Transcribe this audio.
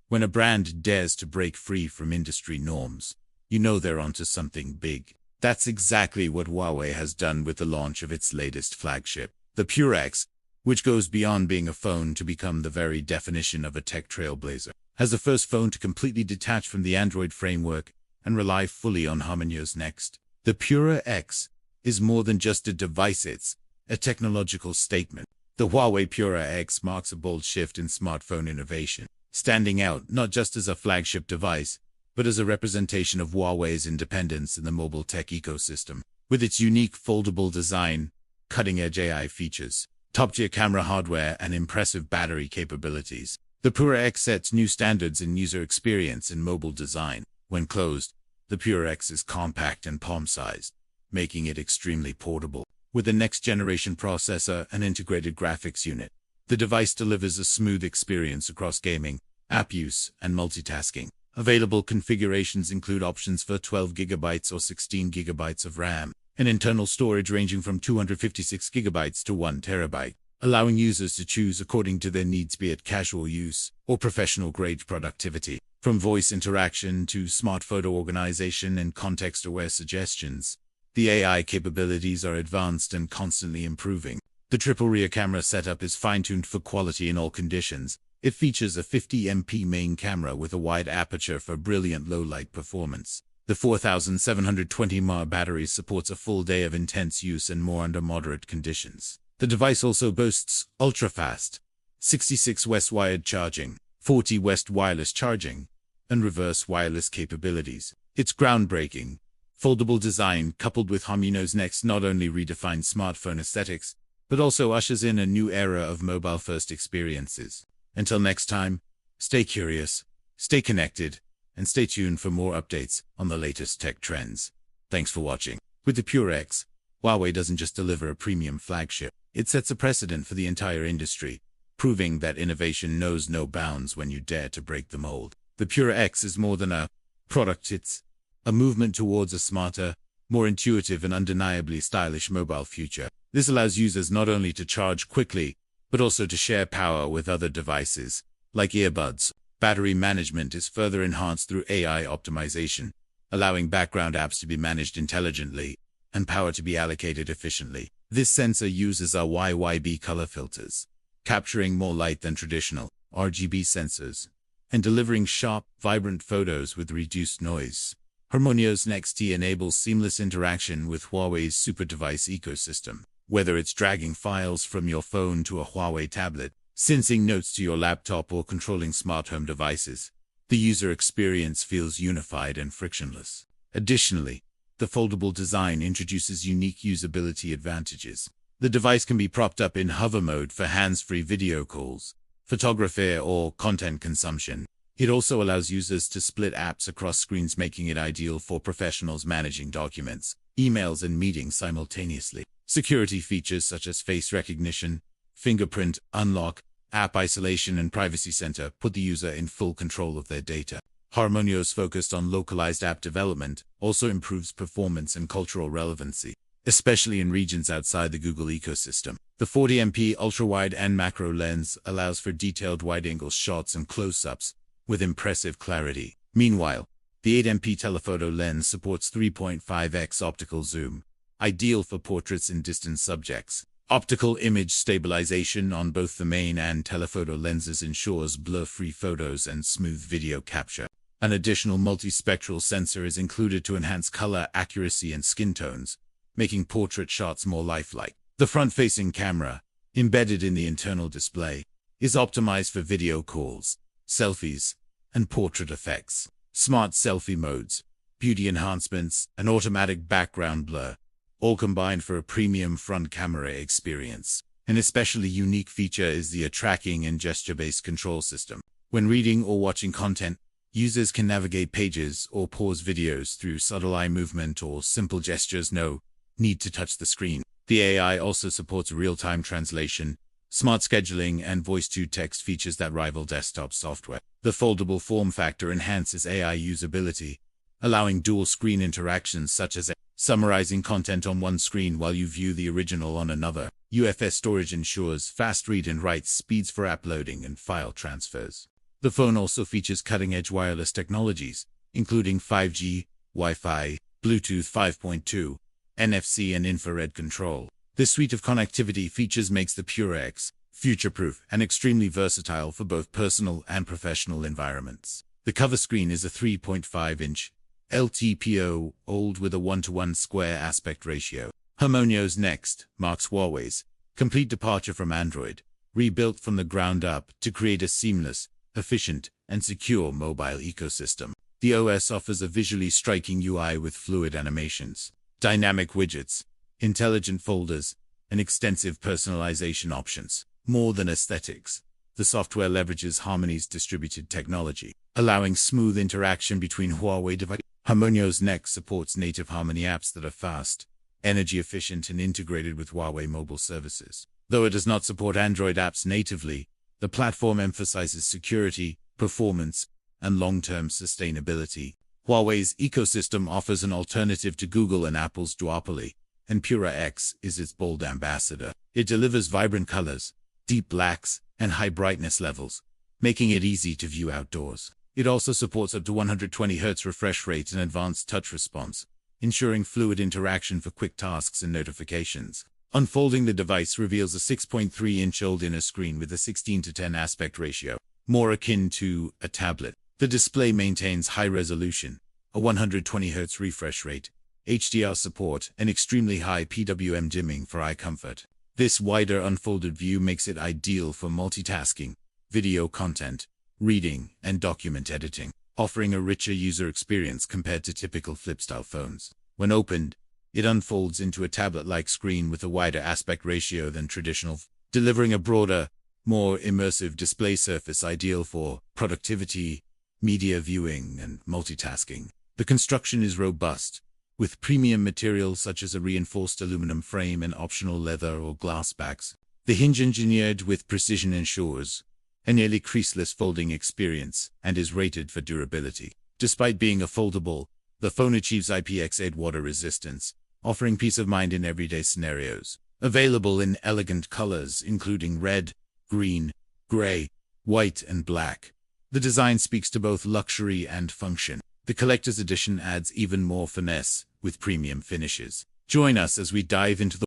When a brand dares to break free from industry norms, you know they're onto something big. That's exactly what Huawei has done with the launch of its latest flagship, the Pura X, which goes beyond being a phone to become the very definition of a tech trailblazer. As the first phone to completely detach from the Android framework and rely fully on HarmonyOS NEXT, the Pura X is more than just a device, it's a technological statement. The Huawei Pura X marks a bold shift in smartphone innovation, standing out not just as a flagship device, but as a representation of Huawei's independence in the mobile tech ecosystem. With its unique foldable design, cutting-edge AI features, top-tier camera hardware, and impressive battery capabilities, the Pura X sets new standards in user experience and mobile design. When closed, the Pura X is compact and palm-sized, making it extremely portable. With a next-generation processor and integrated graphics unit, the device delivers a smooth experience across gaming, app use, and multitasking. Available configurations include options for 12 GB or 16 GB of RAM, and internal storage ranging from 256 GB to 1 TB, allowing users to choose according to their needs, be it casual use or professional-grade productivity. From voice interaction to smart photo organization and context-aware suggestions, the AI capabilities are advanced and constantly improving. The triple rear camera setup is fine-tuned for quality in all conditions. It features a 50MP main camera with a wide aperture for brilliant low-light performance. The 4720 mAh battery supports a full day of intense use and more under moderate conditions. The device also boasts ultra-fast 66 West wired charging, 40 West wireless charging, and reverse wireless capabilities. Its groundbreaking, foldable design coupled with HarmonyOS NEXT not only redefines smartphone aesthetics, but also ushers in a new era of mobile-first experiences. Until next time, stay curious, stay connected, and stay tuned for more updates on the latest tech trends. Thanks for watching. With the Pura X, Huawei doesn't just deliver a premium flagship, it sets a precedent for the entire industry, proving that innovation knows no bounds when you dare to break the mold. The Pura X is more than a product, it's a movement towards a smarter, more intuitive and undeniably stylish mobile future. This allows users not only to charge quickly, but also to share power with other devices, like earbuds. Battery management is further enhanced through AI optimization, allowing background apps to be managed intelligently and power to be allocated efficiently. This sensor uses our YYB color filters, capturing more light than traditional RGB sensors, and delivering sharp, vibrant photos with reduced noise. HarmonyOS NEXT enables seamless interaction with Huawei's super device ecosystem. Whether it's dragging files from your phone to a Huawei tablet, syncing notes to your laptop, or controlling smart home devices, the user experience feels unified and frictionless. Additionally, the foldable design introduces unique usability advantages. The device can be propped up in hover mode for hands-free video calls, photography, or content consumption. It also allows users to split apps across screens, making it ideal for professionals managing documents, emails, and meetings simultaneously. Security features such as face recognition, fingerprint unlock, app isolation, and privacy center put the user in full control of their data. HarmonyOS, focused on localized app development, also improves performance and cultural relevancy, especially in regions outside the Google ecosystem. The 40MP ultra-wide and macro lens allows for detailed wide-angle shots and close-ups with impressive clarity. Meanwhile, the 8MP telephoto lens supports 3.5x optical zoom, ideal for portraits and distant subjects. Optical image stabilization on both the main and telephoto lenses ensures blur-free photos and smooth video capture. An additional multispectral sensor is included to enhance color accuracy and skin tones, making portrait shots more lifelike. The front-facing camera, embedded in the internal display, is optimized for video calls, selfies, and portrait effects. Smart selfie modes, beauty enhancements, and automatic background blur, all combined for a premium front camera experience. An especially unique feature is the tracking and gesture-based control system. When reading or watching content, users can navigate pages or pause videos through subtle eye movement or simple gestures. No need to touch the screen. The AI also supports real-time translation, smart scheduling, and voice-to-text features that rival desktop software. The foldable form factor enhances AI usability, allowing dual-screen interactions such as summarizing content on one screen while you view the original on another. UFS storage ensures fast read and write speeds for app loading and file transfers. The phone also features cutting-edge wireless technologies, including 5G, Wi-Fi, Bluetooth 5.2, NFC and infrared control. This suite of connectivity features makes the Pura X future-proof and extremely versatile for both personal and professional environments. The cover screen is a 3.5-inch LTPO OLED with a 1:1 square aspect ratio. HarmonyOS NEXT marks Huawei's complete departure from Android, rebuilt from the ground up to create a seamless, efficient, and secure mobile ecosystem. The OS offers a visually striking UI with fluid animations, dynamic widgets, intelligent folders, and extensive personalization options. More than aesthetics, the software leverages Harmony's distributed technology, allowing smooth interaction between Huawei devices. HarmonyOS NEXT supports native Harmony apps that are fast, energy efficient, and integrated with Huawei mobile services. Though it does not support Android apps natively, the platform emphasizes security, performance, and long-term sustainability. Huawei's ecosystem offers an alternative to Google and Apple's duopoly, and Pura X is its bold ambassador. It delivers vibrant colors, deep blacks, and high brightness levels, making it easy to view outdoors. It also supports up to 120 Hz refresh rate and advanced touch response, ensuring fluid interaction for quick tasks and notifications. Unfolding the device reveals a 6.3-inch OLED inner screen with a 16:10 aspect ratio, more akin to a tablet. The display maintains high resolution, a 120 Hz refresh rate, HDR support, and extremely high PWM dimming for eye comfort. This wider unfolded view makes it ideal for multitasking, video content, reading, and document editing, offering a richer user experience compared to typical flip-style phones. When opened, it unfolds into a tablet-like screen with a wider aspect ratio than traditional, delivering a broader, more immersive display surface ideal for productivity, media viewing, and multitasking. The construction is robust, with premium materials such as a reinforced aluminum frame and optional leather or glass backs. The hinge, engineered with precision, ensures a nearly creaseless folding experience and is rated for durability. Despite being a foldable, the phone achieves IPX8 water resistance, offering peace of mind in everyday scenarios. Available in elegant colors including red, green, gray, white, and black, the design speaks to both luxury and function. The collector's edition adds even more finesse with premium finishes. Join us as we dive into the